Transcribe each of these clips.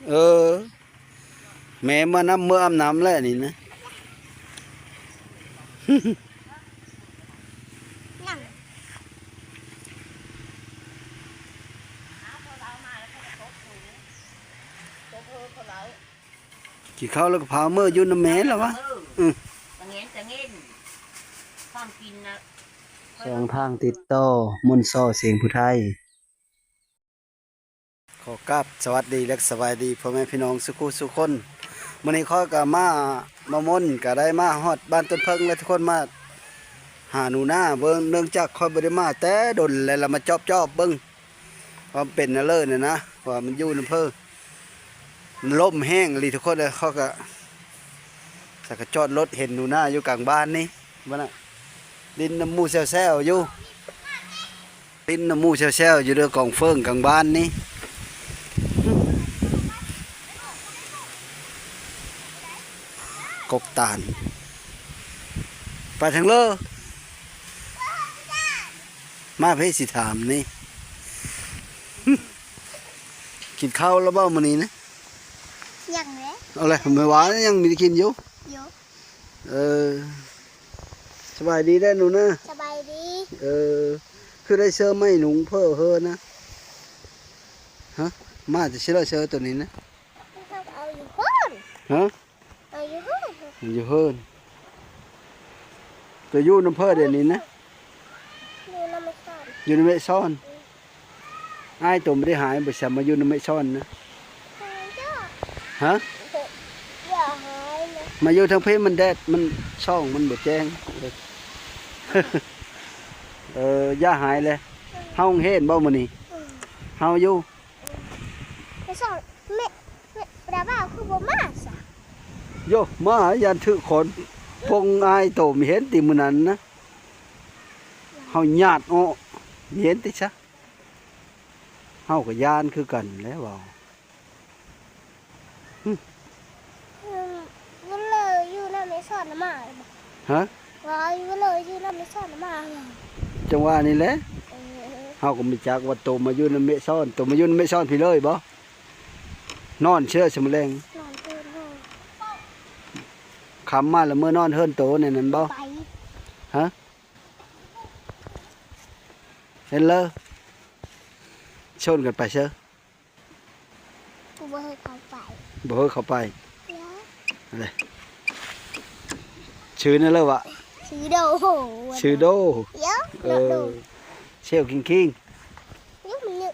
เออแม่มาน้ำเมื่ออาบน้ำแล้วนี่นะ นั่ง กี่ข้าวแล้วก็พาเมื่ออยู่น้ำแม่แล้ววะตะเงี้ยตะเงี้ยความกินนะ สองทางติดต่อมนต์ซ้อเสียงผู้ไทยขอกราบสวัสดีและสบายดีพ่อแม่พี่น้องสุขุสุขคนมื้อนี้ข้อยก็มามนต์ก็ได้มาฮอดบ้านต้นเพิงและทุกคนมาหาหนูนาเบิ่งเนื่องจากข้อยบ่ได้มาแต่ดนแล้วเรามาจอบเบิ่งความเป็นน่ะเลยน่ะนะว่ามันอยู่ในอำเภอมันลมแห้งอีหลีทุกคนเลยเขาก็สักก็จอดรถเห็นหนูนาอยู่กลางบ้านนี่บ่น่ะดินน้ำมูแซวๆอยู่ดินน้ำมูแซวๆอยู่เด้อกองเฟิงกลางบ้านนี่กกตาลไปทางเลอมาเพื่อสิถามนี่ กินข้าวแล้วเบ้ามื้อนี้นะ ยังเลย เอาเลยไม่หวานยังมีกินอยู่ โย เออสบายดีได้อหนูนะ สบายดี เออคือได้เสื้อไม่หนุ่งเพ้อเฮอนะฮะมาจะเชื่อเสื้อตัวนี้นะ เอาอยู่ห้อง ฮะ เอาอยู่ห้อง อยู่เฮินตัวอยู่น้ำเพ้อเดี๋ยวนี้นะ ดูน้ำมันสั่น อยู่ในเมฆซ่อนอ้ายตัวไม่ได้หายไปสามาอยู่ในเมฆซ่อนนะ จ้า ฮะ อย่าหายนะ มาอยู่ทางเพมันแดดมันช่องมันบ่แจ้ง ย่าหายเลยเฮาเห็นบ่มื้อนี้เฮาอยู่ ไปสอนแม่ปลาบ้าคือบ่มาสะ โยมายันถือขนพงอายโตมีเห็นติมื้อนั้นนะเฮาญาติอ้อมีเห็นติซะเฮาก็ยานคือกันแหล้วเว้า วันเลยอยู่น้ำไม่สอนน้ำมา ฮะ ว่าอยู่เลยอยู่น้ำไม่สอนน้ำมา จังหวะนี้แหละเฮาก็มีจักว่าโตมาอยู่ในเมฆซ่อนโตมาอยู่ในเมฆซ่อนพี่เลยบ่นอนเชื่อสมแรง นอนตื่นห้อง คำมาแล้วเมื่อนอนเฮิรนโตในนั้นบ่ ไป ฮะเห็นเลยชนกันไปเชื่อ กูบ่ให้เขาไป บ่เฮ้ยเข้าไป แล้ว อะไรชื่อนั่นเลยวะ ชื่อโด ชื่อโด เดี๋ยว เอ โด อเชลคิงคิง เดี๋ยวมันเยอะ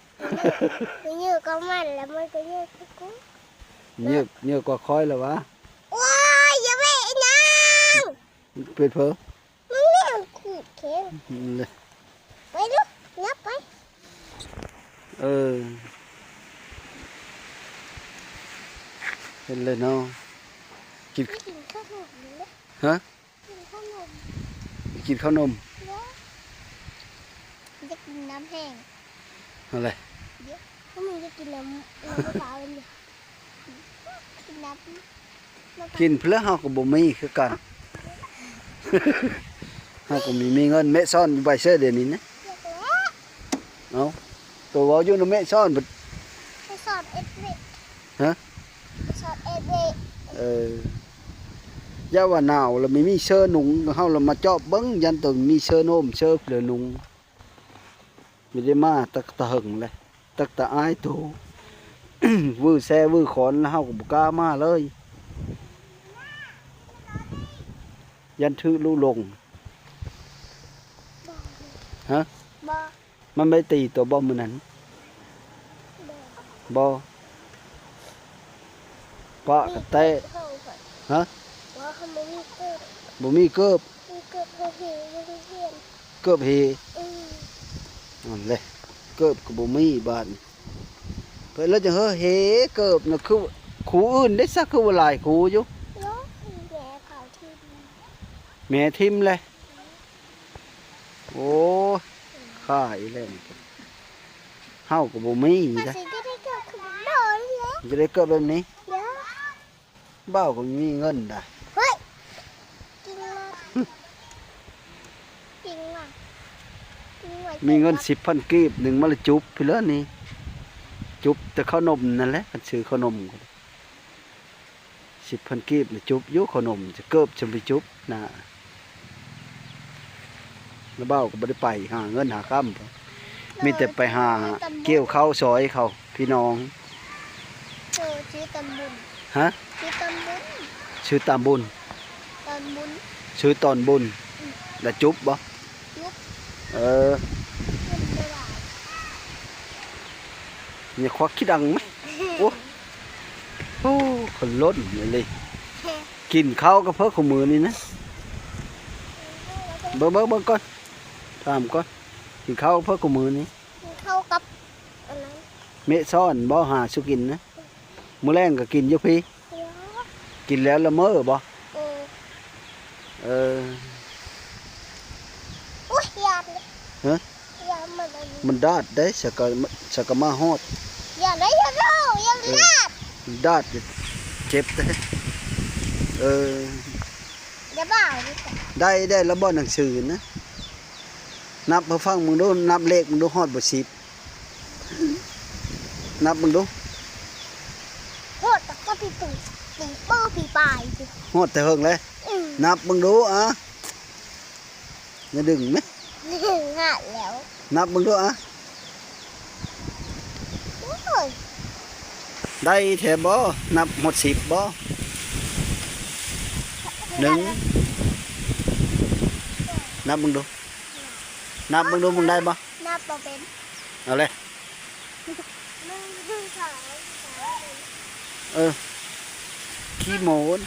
มันเยอะก็มันแล้วมันก็เยอะก็กู เยอะเยอะกว่าคอยแล้ววะ ว้ายอย่าไปนั่ง เปิดเผอ มึงเนี่ยขูดเข็ม เลย ไปลูกยับไป เออเห็นเลยเนาะกิน กินข้าวหนมเลย ฮะ กินข้าวหนม กินข้าวนม เดี๋ยวจะกินน้ำแห้ง อะไร เดี๋ยวถ้ามึงจะกินน้ำเปล่าเลยเนี่ยกินน้ำ กินเพื่อเฮาก็บ่มีคือกัน เฮาก็มีเงินแม่ซ่อนอยู่ใบเสื้อเดี๋ยวนี้นะ เดี๋ยวแล้ว เอาตัวเว้าอยู่ในแม่ซ่อนเบิด ไปสอนเอ็ดเว ฮะ ไปสอนเอ็ดเว ย่าว่าหนาวแล้วไม่มีเสื้อหนุงเฮาเรามาเจาะเบิ่งยันตึงมีเสื้อโน้มเสื้อเปลือหนุงไม่ได้มาตักตะหึงเลยตักตะอายโต วื้อแซ่วื้อขอนแล้วเฮาก็บ่กล้ามาเลยยันถือลู่ลงฮะ บอ มันไม่ตีตัวบ่มื้อนั้นบ่ปะกะเตะฮะ ว่าเขาไม่มีเกิด บ่มีเกิบ มีเกิดเขาเหี่ยวเขาเหี่ยว เกิบเฮ อืม นั่นแหละเกิบก็บ่มีบาดนี้เพิ่นแล้วจะเฮ้อเฮเกิบน่ะคือครูอื่นได้ซักคือว่าหลายครูอยู่ แล้วแย่เขาที่ดี แม่ทิมเลยโอ้ค่ายแล้วนี่เฮาก็บ่มี มา จ้ะ สิจะได้เกิดขึ้นโดนแล้ว จะได้เกิดแบบนี้ เดี๋ยว บ้าวก็บ่มีเงินได้ เฮ้ยกินมากินมากินมา มีเงิน10,000กีบหนึ่งมาละจุบพี่แล้วนี่ จุบแต่ขนมนั่นแหละกันซื้อขนม10,000กีบน่ะจุบอยู่ขนมจะเกิบจะไปจุบนะแล้วเบ้าก็บ่ได้ไปหาเงินหาค่ำมีแต่ไปหาเกี่ยวข้าวซอยเขาพี่น้อง เจอชื่อตำบุญ ฮะ ชื่อตำบุญ ชื่อตามบุญ ตำบุญ ชื่อตอนบุญแล้วจุบบ่ ยุบ เออ ขึ้นไม่ได้ มีควักขี้ดังไหมโอ้โอ้คนล้นเลย กินข้าวก็เพิ่มของมือนี่นะเบิ่งก่อนถามก่อนกินข้าวเพิ่มของมือนี่ เข้ากับอันนั้น เมะซ่อนบ่หาสุกินนะมื้อแรงก็กินอยู่พี่ เดี๋ยว กินแล้วละเมอบ่ เออ เออ อุ้ยยามเลย ฮะ ยามมันอันนี้ มันดาดได้สกมาฮอด อย่าได้อย่าเล่าอย่าลาด มันดาดเจ็บได้เออ อย่าบ้าดิจ้ะ ได้แล้วบ่หนังสือนะนับมาฟังมึงดูนับเลขมึงดูฮอดบ่10นับมึงดู โหดแต่ก็ปีปืปีปื้อปีปลายสิ ฮอดแต่เฮิงเลย นับมึงดูอ่ะอย่าดึงไหม งะแล้ว นับมึงดูอ่ะ โอ้ย ได้แถบ่นับหมด10บ่หนึ่งนับมึงดูนับมึงดูมึงได้บ่ นับบ่เป็น เอาเลย 1 2 3 เออขี้โมน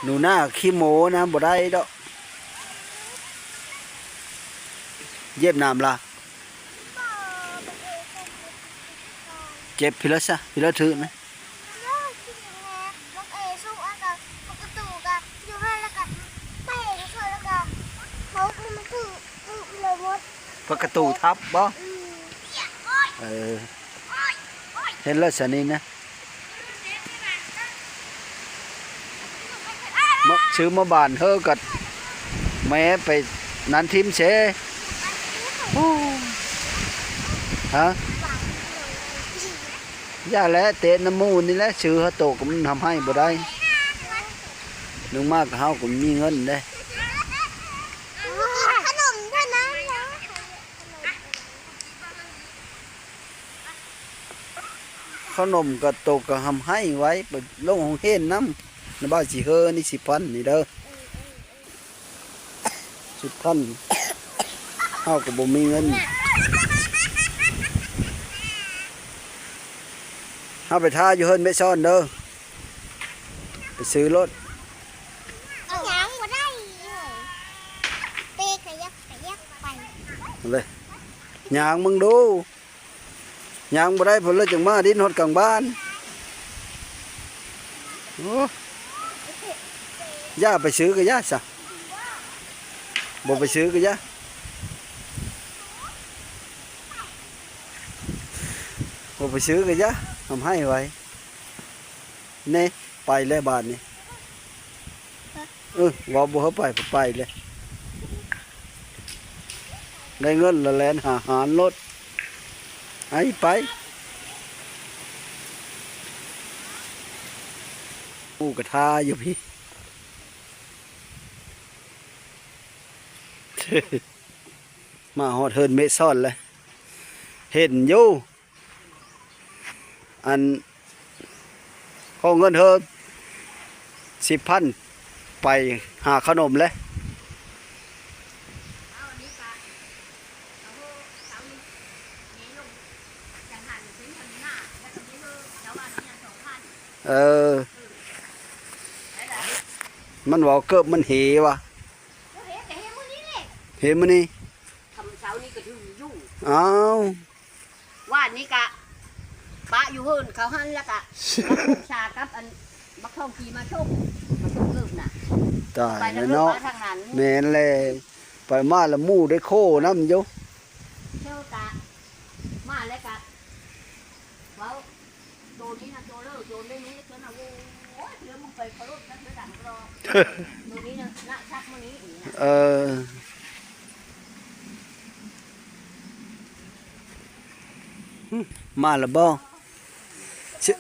หนูหน้าขี้โมนะบ่ได้ดอกเย็บน้ำล่ะเจ็บพิละซะพิละถือนะประตูทับบ่เออเห็นแล้วสนี่นะมาซื้อมาบานเฮอกัดแม่ไปนันทิมเสโอ้ฮะย่าแล้วเตะน้ำมูนนี่แหละซื้อเฮาโตก็มันทำให้บ่ได้นึงมากก็เฮาก็มีเงินได้ ขนมด้วยนะ ขนมก็โตก็ทำให้ไว้ไปลงของเฮ็นน้ำในบ้านสิเฮอนี่10,000นี่เด้อ10,000เฮาก็บ่มีเงินเฮาไปท่าอยู่เฮินแม่ซ่อนเด้อไปซื้อรถ ยังบ่ได้เลยเตะขยักไป เลยยางมึงดูยางบ่ได้ผลเลยจังมาดินฮอดกลางบ้านโอ้ย่าไปซื้อก็ย่าซะบ่ไปซื้อก็ย่าบ่ไปซื้อก็ย่าทำให้ไว้นี่ไปเลยบ้านนี่ว่าบ่เฮาไปเลยได้เงินละแลนหาหารรถไอ้ไปปูกระทาอยู่พี่ มาฮอดเฮินเมซ่อนเลยเห็นอยู่อันขอเงินเฮิน10,000ไปหาขนมเลยเออมันว่าเกิบมันเหวะเหมันนี่ ทำเช้านี้ก็ถึงยุ่ง อ้าว ว่านนี้กะปะอยู่เฮินเขาหันแล้วกะชากับอันบักทองกีมาชกเริ่มน่ะ ตาย ไป แล้ว ทางเริ่ม เนาะ มาทางนั้น แม่นแลไปมาละหมู่ได้โคน้ำอยู่ เที่ยวกะมาแล้วกะเว้าโดนนี้นะโดนเลิกโดนได้นี้เจ้าน่ะโว้ยเดี๋ยวมึงไปขอรถนักเรียนดังรอโดนนี้นะนักชักมื้อนี้อีกนะ เออ มาแล้วบ่ชื่อ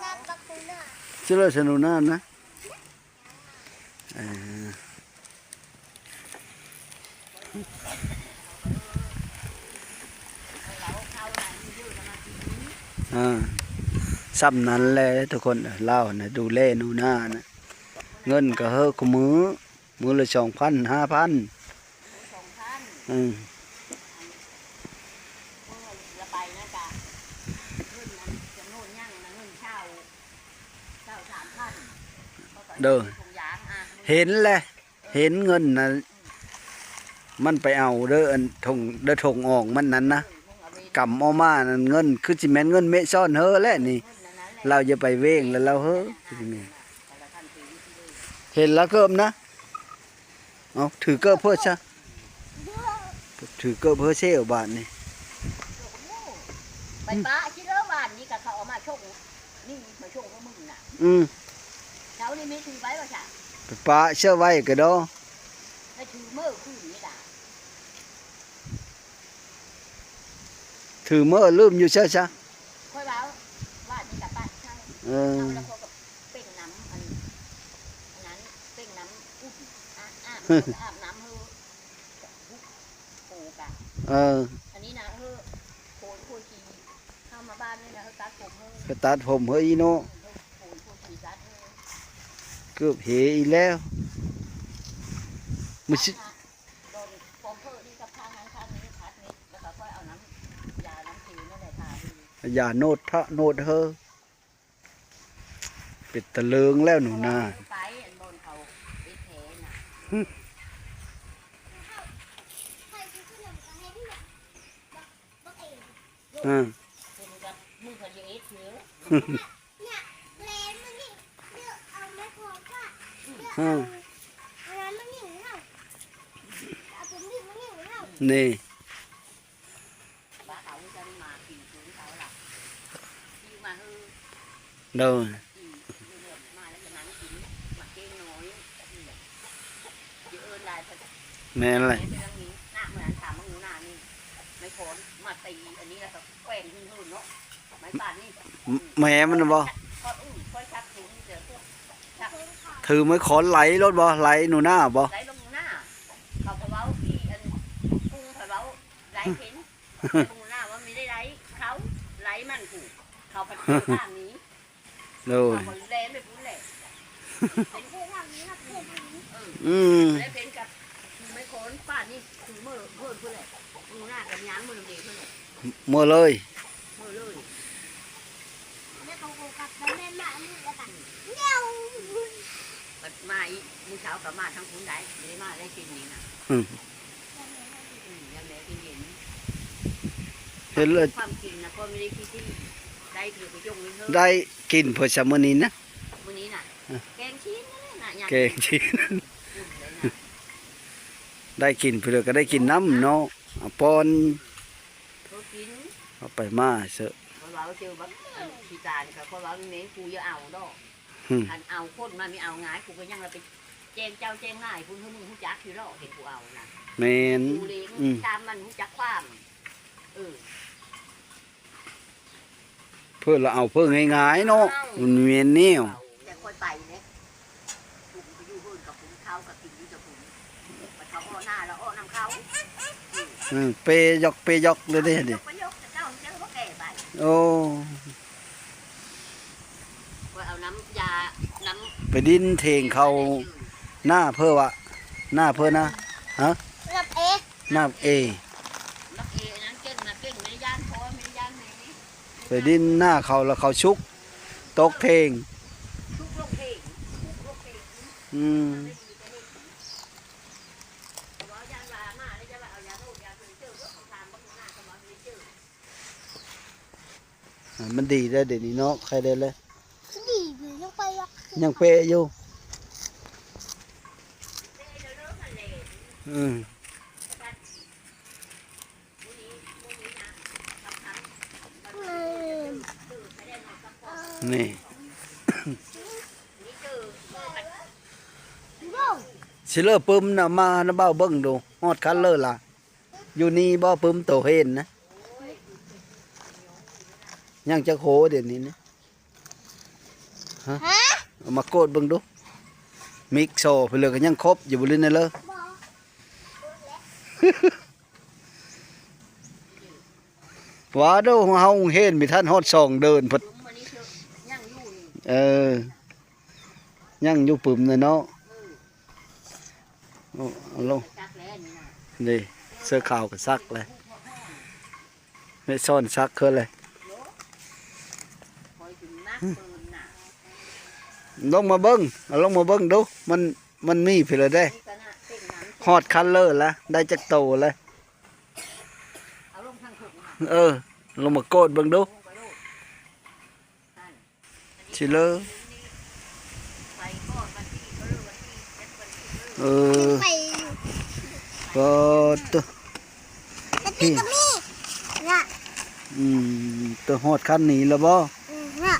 น้ำปักคุณน่ะ ชื่อสนุนานะเออซ้ำนั้นแหละทุกคนเล่านะดูแลหนูนานะเงินก็เฮอกูมือละ2,000 5,000 2,000 อืม ละไปนะกะเงินนั้นจำนวนยังนะเงินเช่า3,000 เด้อ ถุงยางอ่ะ เห็นแหละเห็นเงินนะมันไปเอาเด้ออันทงเด้อทงออกมันนั้นนะกำเอามานั่นเงินคือสิแม่นเงินเมซ่อนเฮอแหละนี่เราจะไปเว้งแล้วเราเฮอสิแม่นเห็นแล้วเกิมนะเอาถือเกิบเพื่อซะถือเกิบเพื่อเซลบาทนี่ ไปป้าชิเลิบ้านนี้กับเขาเอามาชงนี่มาชงกับมึงน่ะ อืม เช้านี้ไม่ถือไว้ป่ะจ๊ะ ไปปะเชื่อไว้ก็ดอ ไม่ถือเมื่อคืนนี้ด่า ถือเมื่อลืมอยู่เชื่อซะ ค่อยเว้าบ้านนี้กับป้าใช่ เออ เอาแล้วเขากับเป่งน้ำอันนั้นเป่งน้ำอุ้มอาบน้ำเฮอโอ้กะ เออ อันนี้นะเฮอโคนขี่เข้ามาบ้านนี่นะเฮอตัดผมเฮอ ไปตัดผมเฮ้ยอีโน โคนขี่ตัดเฮอ เกือบเหอีแล้วมึชิ โดนปอมเพิ่นี่กับข้างนั้นข้างนี้พัดนี้แล้วก็ค่อยเอาน้ำยาน้ำผิวนั่นแหละทาดี อย่าโนดทะโนดเฮอเป็ดตะเลิงแล้วหนูนา ไปอันบนเขาไอ้แผลน่ะ ใครคือขนมอะไรนี่เนี่ยบักเอง อ่า คือมึงกับมึงเขาจะเอ็ดเชื้อ เนี่ยเลนมันนี่เลือกเอาไม่พอค่ะเลือก อ่า เอาอันนั้นมันนี่เนาะเอาผมนี่มันนี่เนาะ นี่ บ้าเขาจะมาขี่ถึงเขาหลับขี่มาฮือ เดิน ขี่เรื่อยๆมาแล้วจะนั่งกินมาเก้งน้อยจะเอิญได้แต่ แม่นอะไร เป็นเรื่องนี้หน้าเหมือนถามมึงหน้านี่ไม่พ้นมาตีอันนี้แล้วก็แกว่งขึ้นหุ่นเนาะไม้ป่านนี่ แม่มันน่ะบ่ ก็ค่อยชักถุงเจอพวกชัก ถือไม้ขอนไหลรถบ่ไหลหนูนาบ่ ไหลลงหน้าเขาพะเว้าที่อันกุ้งพะเว้าไหลเห็นกุ้งหน้าว่าไม่ได้ไหลเขาไหลมันกูเขาพัดข้างนี้ โดย เขาแรงไปพุ่นแหละ เป็นเพื่อนทางนี้นะเพื่อนทางนี้ อืม แล้วเพนกับไม่โคนป้านี่คือเมื่อเพื่อนพุ่นแหละกุ้งหน้ากับย้างมือเด็กพุ่นแหละ เมื่อเลย เมื่อเลย แม่เขาโกกับแม่แม่นี่แล้วกันเงี้ยว ปัดมาอีมือเช้ากับมาทั้งคุณได้ไม่ได้มาได้กินนี่นะ อืม ยังแม่กินเย็น เห็นเลย ความกินนะก็ไม่ได้คิดที่ได้ถือไปยงเลยเถอะ ได้กินเพื่อชมื้อนี้นะ มื้อนี้น่ะแกงชิ้นนั่นน่ะ แกงชิ้นได้กินเพื่อก็ได้กินน้ำเนาะเอาปอน เขากิน เอาไปมาเสอะ เขาว่าเจอแบบขี้ตาเนี่ยเขาว่าเน้นกูจะเอาดอก อืม อันเอาคนมาไม่เอาง่ายกูก็ยังเราไปแจงเจ้าแจงง่ายคุณให้มึงหูจักอยู่ดอกเห็นกูเอานะ แม่น กูเลี้ยง อืม ตามมันหูจักความเออ เพื่อเราเอาเพื่อง่ายๆเนาะมันเมียนแนว แต่ค่อยไปเนี่ยกูไปอยู่เพื่อนกับผมเขากับกินอยู่กับผมไปเขาอ้อหน้าแล้วอ้อนำเขา เปยกเลยเด้ดิ ไปยกแต่เจ้าเจ้าก็แก่ไป โอ้ ก็เอาน้ำยาน้ำ ไปดินเทงเขาหน้าเพื่อวะหน้าเพื่อนะฮะ รับเอ หน้าเอ นักเอนั้นเก่งนะเก่งไม่ได้ย่านพอไม่ได้ย่านไหน ไปดินหน้าเขาแล้วเขาชุกตกเทง ทุกโรคเพลงทุกโรคเพลง อืม ไม่ดีก็ได้ว่าย่านว่ามาแล้วจะว่าเอายาโรคยาตัวเจอก็ของทานบางหน้าก็บอกไม่เจอ มันดีได้เดี๋ยวนี้เนาะใครได้เลย ดีอยู่ยังไปอ่ะ ยังเปะอยู่ เด้เด้อมันเลย อืม มื้อนี้นะสำคัญ ไม่ได้นอนสักคน นี่ นี่คือมัน โย่ สิเลอปึ้มน่ะมานะเบ้าเบิ่งดูฮอดคันเลอล่ะอยู่นี่บ่ปึ้มโตเห็นนะ ยังจักโหเดี๋ยวนี้นะ ฮะ เอามาโกดเบิ่งดูมิกโซไปเลยก็ยังครบอยู่บ่ลินนั่นเลย บ่ ว่าเด้อเฮาเห็นมีท่านฮอดช่องเดินพด ปึ้มวันนี้เถอะย่างอยู่นี่ ยังอยู่ปึ่มน่ะเนาะ เออ เอาลง จักแล้วนี่นะ นี่เสื้อขาวก็ซักเลยไม่ซ่อนซักคือเลย คอยถึงนักปืนน่ะ ลงมาเบิ่งเอาลงมาเบิ่งดูมันมีเพิ่นเลยเด้ นี่ก็น่ะเต้นน้ำ ฮอดคันเลอร์ละได้จักโตเลย เอาลงทางถุงน่ะ ลงมาโกดเบิ่งดู ลงไปโลดนั่น สิเลอ ไปก่อนวันที่ก็เลิกวันที่เจ็ดวันที่เลิก เออ ไป ก็ตัว แล้วตีก็มีน่ะ ตัวฮอดคันนี้แล้วบ่ น่ะ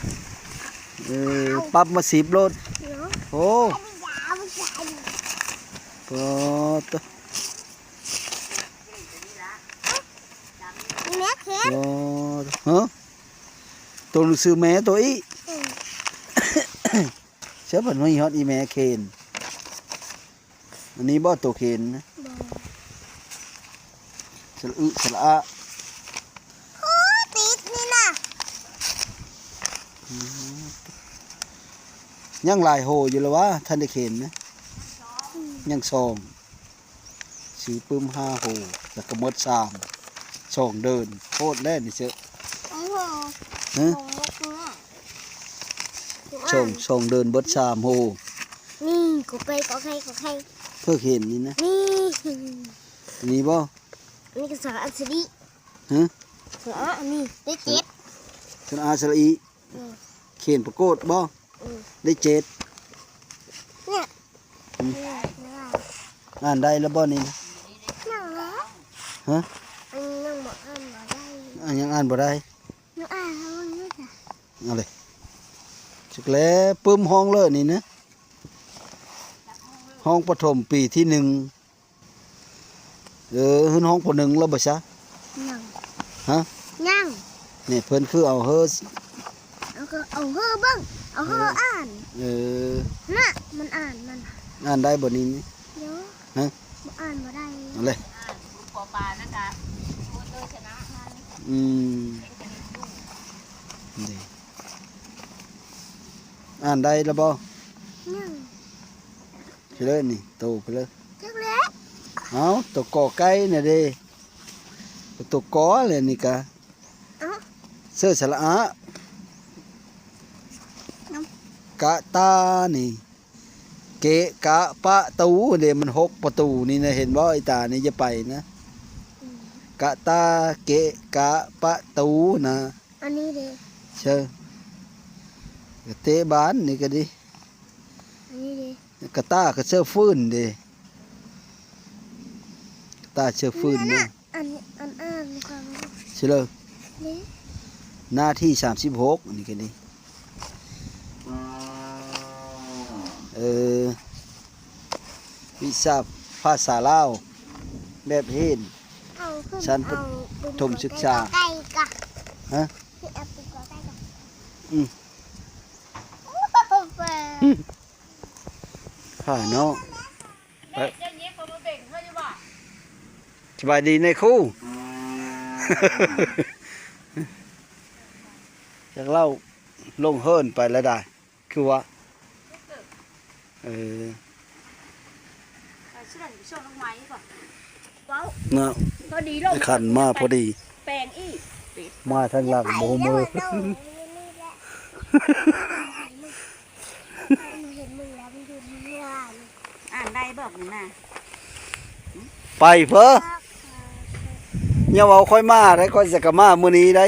ปรับมา10โลด เนาะ โอ้ ไม่ยาวไม่ใช่ ก็ตัว แม่เข็ม ฮะตัวหนังสือแม่ตัวอี เชื่อเพิ่นว่าอีฮอดอีแม่เคนอันนี้บ่ตัวเคนนะ บ่ สระอึสระอะ โอ้ติดนี่น่ะ ยังหลายโหอยู่แล้ววะท่านได้เคนนะยังซองสีปึ้ม5โหแล้วก็หมด3ช่องเดินโคตรแล่นนี่เชื่อ โอ้โห ฮะ โอ้โหน่ะ ช่องเดินเบิด3โห นี่กูไปก็ใครก็ใคร เพื่อเห็นนี่นะ นี่ อันนี้บ่ นี่ก็สระอัศรี ฮะ สระอันนี้ได้เจ็ด สระอาสระอี อืม เขียนประโกฏบ่ อืม ได้7 เนี่ย อ่านได้แล้วบ่นี่นะ นั่งแล้ว ฮะ อันนี้นั่งบอกอ่านมาได้ อ่านยังอ่านบ่ได้ นั่งอ่านแล้วมันไม่ได้ เอาเลยจักแลปึ้มห้องเลยนี่นะห้องประถมปีที่1ขึ้นห้องป .1 แล้วบ่ซะ นั่ง ฮะ นั่ง นี่เพิ่นคือเอาเฮอ เอาก็เอาเฮอบ้างเอาเฮออ่าน เออ น่ะมันอ่านมัน อ่านได้บ่นี่นี่ เดี๋ยว ฮะ บ่อ่านมาได้ เอาเลย ลูกปอปลานะคะโอ้ยเลยชนะมัน อืมนี่อ่านได้แล้วบ่ นั่ง ไปเลยนี่โตไปเลย จักเล็ก เอาตัวกอไก่น่ะเด้ตัวกอเลยนี่กะ เอ้า เสื้อสระอะกะตานี่เกะกะปะตูเดี๋ยวมัน6ประตูนี่นะเห็นบ่ไอ้ตานี่จะไปนะ อืม กะตาเกะกะปะตูนะ อันนี้ดิ เชื่อกะเตะบานนี่ก็ดิ อันนี้ดิ กะตาก็เสื้อฟื้นดิกะตาเสื้อฟื้น น่ะ นะ อันอ่านความ เชื่อเลย นี่ หน้าที่36นี่ก็ดิวิชาภาษาลาวแบบเห็น เอาขึ้น ชั้น เอา ประถมศึกษา ไก่กะ ฮะ ที่เอาไปกอไก่กะ อืม โอ้โห ผ่าเนาะ เด็กจะเย็บมาเบ่งเพื่อจะว่า สบายดีในครู่ จากเล่าลงเฮิรนไปแล้วได้คือว่าเออ ไปชื่ออะไรช่วงน้องไม้ก่อนว้าว เนาะ พอดีลง ขันมาพอดี แปลงอีก มาทางหลังโมมือ เห็นมึงแล้วมันอยู่ที่นี่ว่า อ่านได้บอกหนูนะ ไปเพ้อเนี่ยเอาค่อยมาได้ค่อยจะกลับมามื้อนี้ได้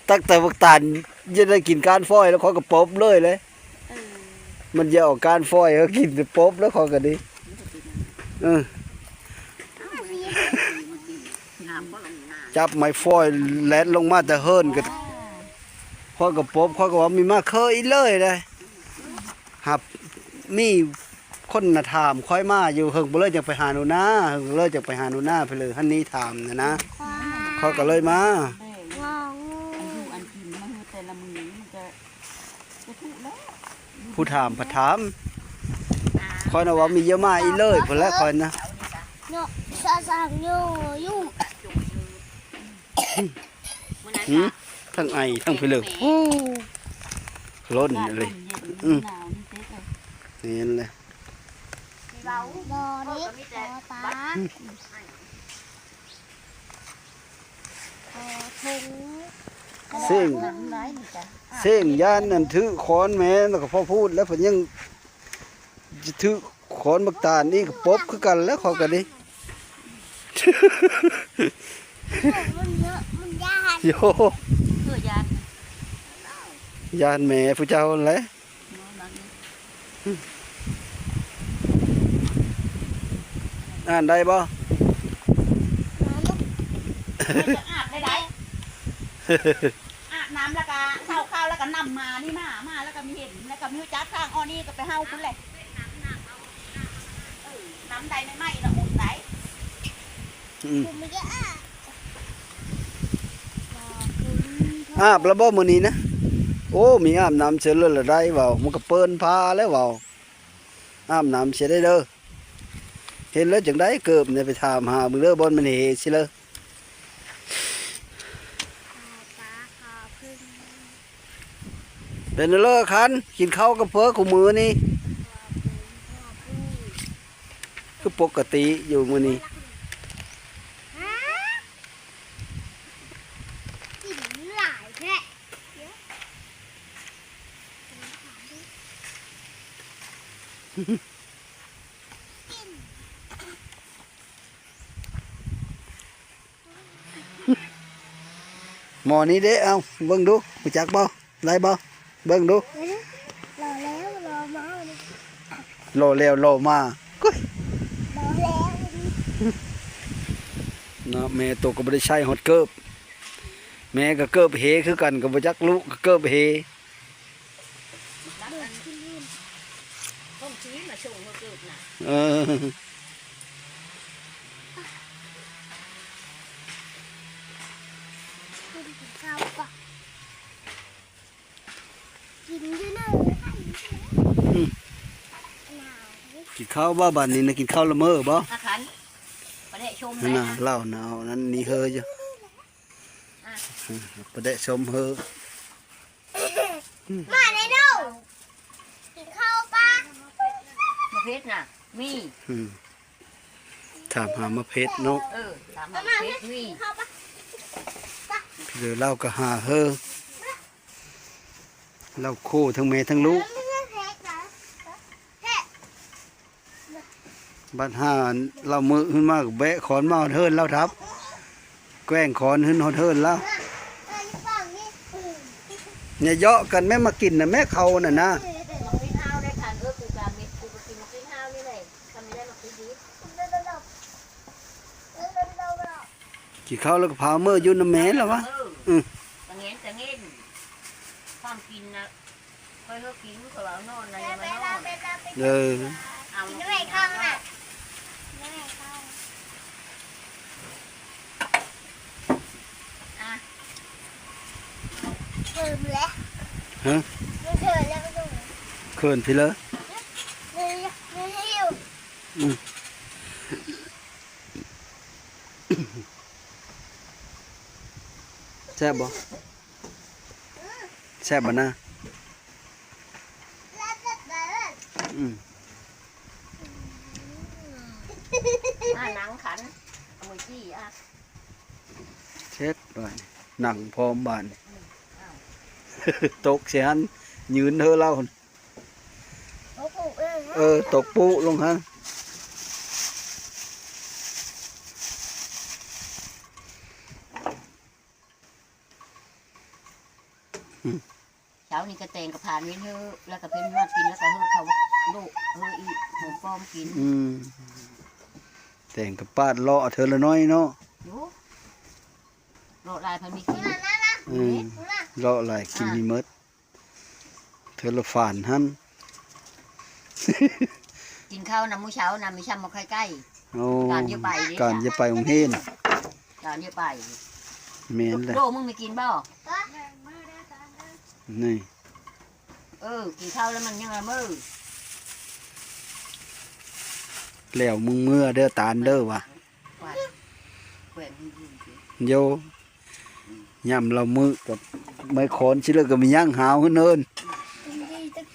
ตั้งแต่วักตานจะได้กินการฟ้อยแล้วค่อยก็ปบเลยเลย มันจะออกการฟ้อยก็กินไปปบแล้วค่อยก็ดีเออ น้ำก็ลงน้ จับไม้ฟ้อยแล่นลงมาแต่เฮิรนก็ค่อยก็ปบค่อยก็ว่ามีมาเคยเลยได้ครับมีคนน่ะถามค่อยมาอยู่เฮิงบ่เลยจังไปหาหนูนาเฮิงบ่เลยจังไปหาหนูนาไปเลยหันนี้ถามนะค่อยก็เลยมา งองู จะถูกแล้ว ผู้ถามประถามคอยนะว่ามีเยอะมากอีเลยพุ่นแล้วคอยนะ เนาะซาซังโยยุ่ง หืมทั้งไอทั้งไปเลยล้นเลยนี่แหละ บอนี้บอตาถุง เสียงเสียงย่านนั่นถือขอนแม่แล้วก็พอพูดแล้วเพิ่นยังจะถือขอนบักตาลนี่ก็ปบคือกันแล้วเขาก็ดิ มันเยอะมันยาก โย เพื่อยาน ย่านแม่ผู้เจ้าแหละอ่านได้บ่ อาบได้อาบน้ำแล้วก็เข้าข้าวแล้วก็นำมานี่มาแล้วก็มีเห็นแล้วก็มีจับข้างอ้อนี่ก็ไปเฮาคุณแหละน้ำใดไม่ไหม้ละอุ่นไหน ผมไม่ได้อ่ะ อาบแล้วบ่มื้อนี้นะโอ้มีอาบน้ำเสร็จแล้วละได้เว้ามันก็เปิ้นพาแล้วเว้าอาบน้ำเสร็จได้เด้อเห็นแล้วจังได๋เกิบเนี่ยไปถามหามึงเด้อบ่มันเฮสิเลย เป็นเลิกคันกินข้าวกับเพื่อคู่มือนี่คือปกติอยู่มือนี้ กินหลายแค่ หมอนี้เด้เอาเบิ่งดูรู้จักบ่ได้บ่เบิ่งดู รอแล้วรอมาเลย โลแล้วโลมากุ้ย รอแล้ว เนาะแม่ตัวก็บ่ได้ใช้ฮอดเกิบแม่ก็เกิบเฮคือกันก็บ่จักลูกก็เกิบเฮ ต้องชี้มาชงเขาเกิดน่ะ เออ กินข้าวก่อนกินอยู่เนอะหนาว กินข้าวบ่บัดนี้นะกินข้าวละเมอบ่ อาขันประเดะชม นั่น เลย น่ะ นะ เหล้าหนาวนั้นนี่เฮอจ้ะประเดะชมเฮอ มาเลยดูกินข้าวปะ มะเพชรน่ะมี อืมถามหามะเพ็ดเนาะ ตามมะเพชรมี ข้าวปะ เหลือเหล้าก็หาเฮอเหล้าคู่ทั้งแม่ทั้งลูก ไม่ใช่เพชรนะเพชร บัดห้าเรามือขึ้นมาก็แบะขอนมาเฮิรนแล้วทับแกล้งขอนขึ้นเฮิรนแล้ว นี่ฝั่งนี่ เนี่ยเยาะกันแม่มากินน่ะแม่เขาน่ะนะ มะพร้าวได้ขันกูกาเม็ดกูก็กินมะพร้าวนี่เลยทำไม่ได้มะพร้าวดี กินข้าวแล้วก็พาเมื่ออยุ่นำแม่แล้ววะ ตะเงี้ยความกินนะค่อยกินก็แล้วนอนนะยังไม่นอน เออ เอา กินด้วยข้าวน่ะด้วยข้าวเพิ่มแล้ว ฮะ ไม่เถิดแล้วก็ดู เขินพี่เลย ไม่ให้อยู่ แซ่บบ่แซ่บบ่นะ แล้วจะเดิน อืม หนังขันเอามือจี้อ่ะ เช็ดด้วยหนังพร้อมบาน ตกเสียหันยืนเธอเล่า โอ้โหเออ ตกปุ๊ลงฮะ เช้านี้ก็แตงกับผ่านวินเฮอแล้วก็เป็นว่ากินแล้วก็เฮอเขาลูกเฮออีหอมป้อมกิน อืมแต่งกับปาดเลาะเธอละน้อยเนาะ ดูโรดลายพันมีกิน นั่นนะ อืมเลาะหลายกินมีมดเธอละฝานหัน กินข้าวนำมื้อเช้านำมีช่ำมาใกล้ โอ้ การจะไปดิ การจะไปองเฮน ๆตอนนี้ไป แม่นแหละ โลมึงไม่กินบ่ อ นี่ กินข้าวแล้วมันยังละมือ แล้วมึงเมื่อเด้อตาลเด้อว่ะ กวาดแขวนให้ยืนสิ โยย่ำเรามือกับไม้ขอนชิเลิกก็มีย่างหาวขึ้นเนิน ดีตึก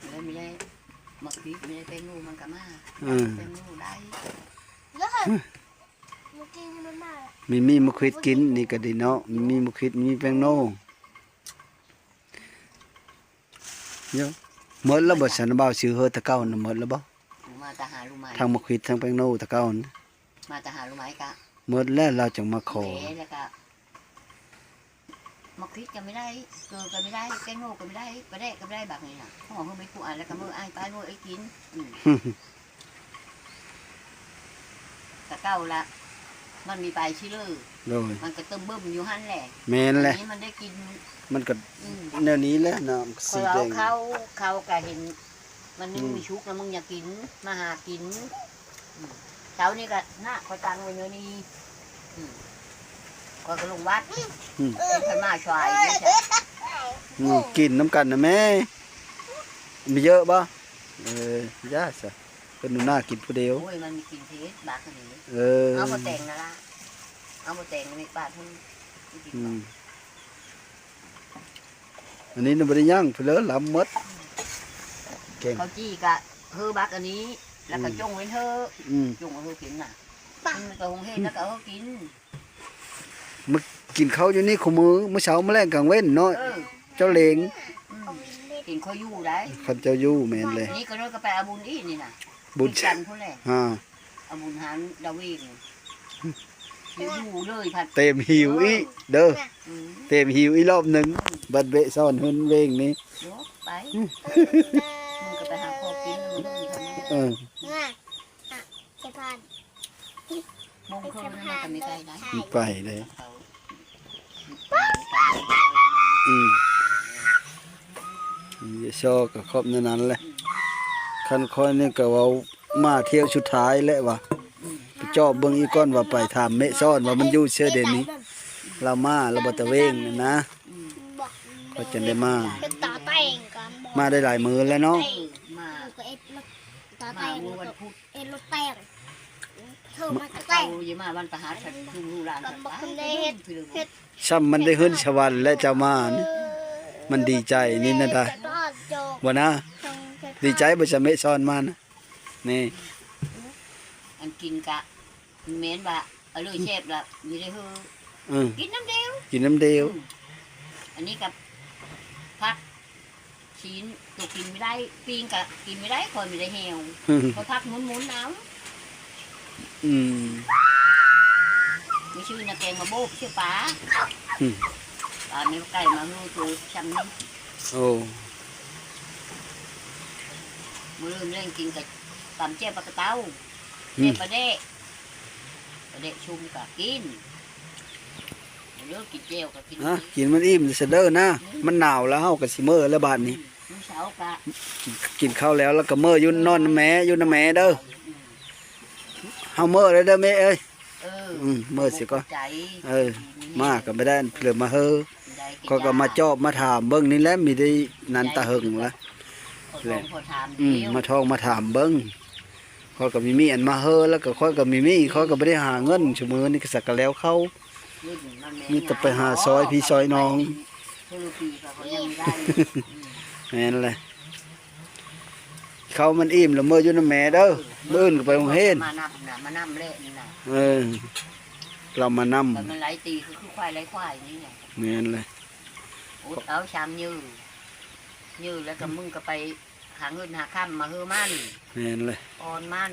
แล้วไม่ได้หมักพริกไม่ได้เป็นงูมันก็มาเป็นงูได้ แล้วเมื่อกี้มันมา มีมะขวิดกินนี่ก็ดีเนาะมีมะขวิดมีแป้งโน่โยหมดแล้วบ่สันบ่าวชื่อเฮอตะเก้าน่ะหมดแล้วบ่ มาตาหารู้ไหม ทั้งมะขวิดทั้งแป้งโน่ตะเก้าน่ะ มาตาหารู้ไหมกะ หมดแล้วเราจึงมาขอ แล้วก็หมักพริกก็ไม่ได้เกลือก็ไม่ได้แกงโง่ก็ไม่ได้ปลาแดกก็ไม่ได้แบบนี้น่ะเขาบอกเขาไม่กูอ่านแล้วก็มืออ้ายป้ายมือไอ้กินตะเก้าละมันมีปลายชิลเลอร์ โดย มันก็เติมเบิ่มอยู่หั่นแหละ แม่นแหละ นี้มันได้กิน มันก็แนวนี้แหละน้ำ พอ สี เรา แดง เขาก็เห็น มันนึงมีชุกแล้วมึงอยากกินมาหากินเช้านี่ก็น่าคอยตังไว้เนื้อนี้คอยก็ลงวัดเป็นคนมาชวายเนี่ยจ้ะ กินน้ำกันนะแม่มีเยอะบ่ย่าซะเป็นหนูน่ากินผู้เดียว โอ้ยมันมีกินเทสบากอันนี้ เอามาแต่งนะล่ะเอามาแต่งในบ้านทั้ง อันนี้น่ะบ่ได้ย่างเพิ่นเลยลำหมดเก่ง เขาจี้กะเฮอบักอันนี้ แล้วก็จงไว้เธอจงเอาเธอกินน่ะมันก็คงเห็นแล้วก็เอากิน กินข้าวอยู่นี่ขมือเมื่อเช้ามื้อแรกกลางเว้นเนาะเจ้าเหลง กินข้าวยู่ได้ คันเจ้าอยู่แม่นเลย นี่ก็เลยก็ไปเอาบุญอีนี่น่ะ บุญ จันพุ่นแหละ อ่า เอาบุญหารดาวิ่งอยู่เลยพัด เต็มหิวอีเด้อเต็มหิวอีรอบหนึงบัดเบะซ่อนหุ่นเวงนี่ ยกไปมึงก็ไปหาข้าวกินมึงทำไม น่ะสะพาน มงคลนั่นก็มีใครได้ ไปเลย เขา อย่าชอก็ครบนั้นแหละคันค่อยนี่ก็เว้ามาเที่ยวสุดท้ายแล้วว่ะไปจอบเบิ่งอีกก่อนว่าไปถามเมะซ่อนว่ามันอยู่เชื่อเด่นนี้เรามาเราบ่ตะเวงนะ บอก ก็จะได้มา เป็นตาแต่งกันบอก มาได้หลายมื้อแล้วเนาะ มา ก็เอ็ดรถตา มา แต่ง วันพุธ เอ็ดรถแต่งเธอมา เขา แต่ง อย่ามาวันประหารฉันลูกหลานฉันไป ซ้ำมันได้ขึ้นสวรรค์และเจ้ามานี่มันดีใจนี่นะตาบ่นะดีใจบ่จะเมะซ่อนมานะนี่ อันกินกะเม้นว่าเอาเลยเชฟละมีได้เฮือกินน้ำเดียว กินน้ำเดียว อันนี้กับพักชิ้นตัวกินไม่ได้ปีงกะกินไม่ได้คอยไม่ได้เหี่ยวพอพักหมุนๆน้ อืม ำไม่ชื่อนะแกงมาโบกชื่อป๋าป๋าไม่ไก่มาฮือตัวช้ำนี่ โอ้ มือเริ่มเล่นกินกับตำเจี๊ยบปลากระเต้าเจี๊ยบปลาเดะชุ่มกับกินเลือกกินเจียวกับกิน กินมันอิ่มซะเด้อนะมันหนาวแล้วเฮาก็สิมื้อแล้วบาดนี้ มื้อเช้ากะ กินข้าวแล้วก็มื้ออยู่นอนแม่อยู่นำแม่เด้อเฮามื้อเลยเด้อแม่เอ้ยมื้อสิก็มาก็ไม่ได้เพื่อมาเฮอก็มาจอบมาถามเบิ่งนี่แหละมีได้นันตะหึงละ พอถามเดียว มาท่องมาถามเบิ่งเขาก็มีอันมาเฮอแล้วก็ค่อยก็มีเขาก็บ่ได้หาเงินชั่วมื้อนี้ก็สักก็แล้วเขามีแต่ไปหาซอยพี่ซอยน้องแม่นแหละเขามันอิ่มแล้วมื้ออยู่นำแม่เด้อมื้ออื่นก็ไปโรงเรียน มานำเละนี่น่ะ เรามานำ มันไหลตีคือควายไหลควายนี่ไง แม่นเลย อุดเอาชามยืแล้วก็มึงก็ไปหาเงินหาค่ำมาเฮือมัน แม่นเลย อ่อนมัน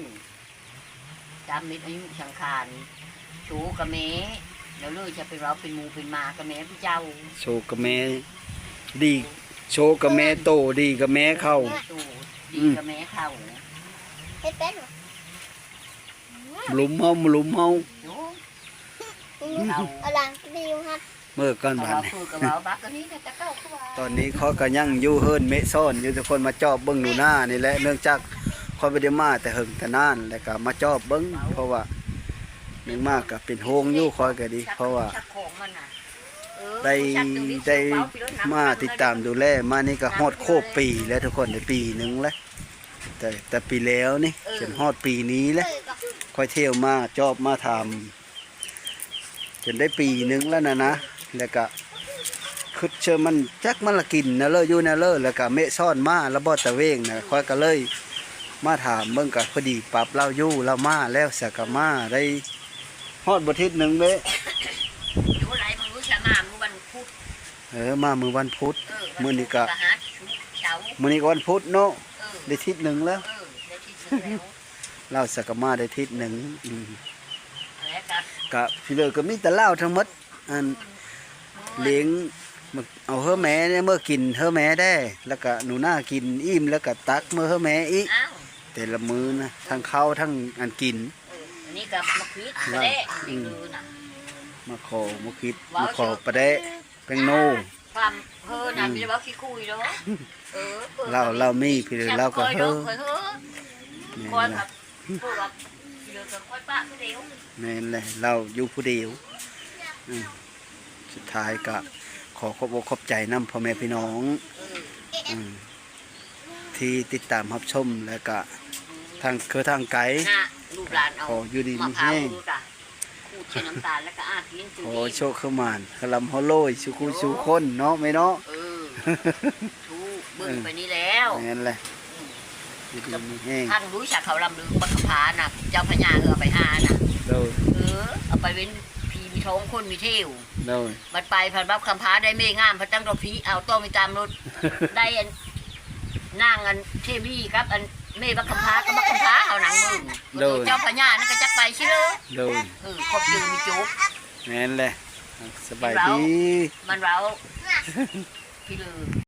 จำมิตรอายุสังขารชูกระเมแล้วเลยจะไปเราเป็นหมูเป็นหมากระเมพี่เจ้า โชว์กับแม่ดีโชว์กับแม่โตดีกับแม่เข้า ตู้ดีกระเมเข้า เฮ็ดเป็นเหรอ หลุมเฮาหลุมเฮา ดู เอาหลังดีอยู่ฮะ เมื่อก่อน กระ บาด เป๋า นี้ คือกระเป๋าบักอันนี้จะเข้าเข้ามา ตอนนี้เขาก็ยังอยู่เฮิรนเมะซ่อนอยู่ทุกคนมาจอบเบิ่งหนูหน้านี่แหละเนื่องจากเขาบ่ได้มาแต่หึงแต่นานแล้วก็มาจอบเบิ่งเพราะว่าเนื่องมากก็เป็นโฮงอยู่คอยก็ดีเพราะว่า ชักของมันน่ะ ได้มาติดตามดูแลมานี่ก็ฮอดโครบปีแล้วทุกคนได้ปีหนึงแล้วแต่ปีแล้วนี่จนฮอดปีนี้แล้วค่อยเที่ยวมาจอบมาทำจนได้ปีหนึงแล้วนะแล้วก็คือเชื่อมันจักมันละกินนะเลยอยู่นะเลยแล้วก็เมะซ่อนมาแล้วบ่ตะเวงนะค่อยก็เลยมาถามเบิ่งก็พอดีปรับเราอยู่เรามาแล้วสักก็มาได้ฮอดบ่ทิศหนึงเด้ อยู่ไหนมึงรู้ชะมามึงวันพุธ มามื้อวันพุธมื้อนี้ก็ หาเช้า มื้อนี้ก็วันพุธเนาะ ได้ ได้ทิศหนึงแล้ว ได้ที่สุดแล้ว เราสักก็มาได้ทิศหนึงแล้วกัน ก็พี่เลยก็มีแต่เหล้าทั้งหมดอันเลี้ยงเอาเฮอแม่เนี่ยเมื่อกินเฮอแม่ได้ แล้วก็หนูหน้ากินอิ่มแล้วก็ตักเมื่อเฮอแม่อีก อ้าว แต่ละมื้อนะทั้งข้าวทั้งอันกิน อันนี้กับมะขิดกระเดะนี่คือน่ะ มาขอมาคิดมาขอประเดะแปงโน ความเพ้อน่ะมีแต่ว่าขี้คุยเด้อเรามีพี่เลยเราก็เฮอ คอยเฮ้อคอยแบบพวกแบบเดี๋ยวจะคอยปะเดียว แม่นแหละเราอยู่ผู้เดียวสุดท้ายก็ขอขอบอกขอบใจน้ำพ่อแม่พี่น้องที่ติดตามรับชมแล้วก็ทางไกด์ น่ะลูกหลานเอา ขออยู่ดี มะ มี พร้าว แห้ง ดูจ้ะขูดใช้น้ำตาลแล้วก็อากินจุ ขอ นี่ โชคเข้ามานขลำฮอลโลยสุขุสุคนเนาะไม่เนาะ ชูเบิ่งไปนี่แล้ว นั่นแหละอยู่ดีมีแห้ง ทางรู้จักเขาลำลือบักขพาน่ะเจ้าพญาเอาไปหาน่ะ โดย เอาไปเป็นผีมีท้องคนมีเที่ยว โดย บัดไปพันบับคำพาได้เมฆงามพระจังตัวผีเอาโต้มีตามรถ ได้อันนั่งอันเทวีครับอันเมฆบักคำพาก็บักคำพาเอาหนังมึงเจ้าพญานั่นก็จักไปชิเลย โดย ครบยืนมีจุ๊บ นั่นแหละสบายดี มันเราพี่ลือ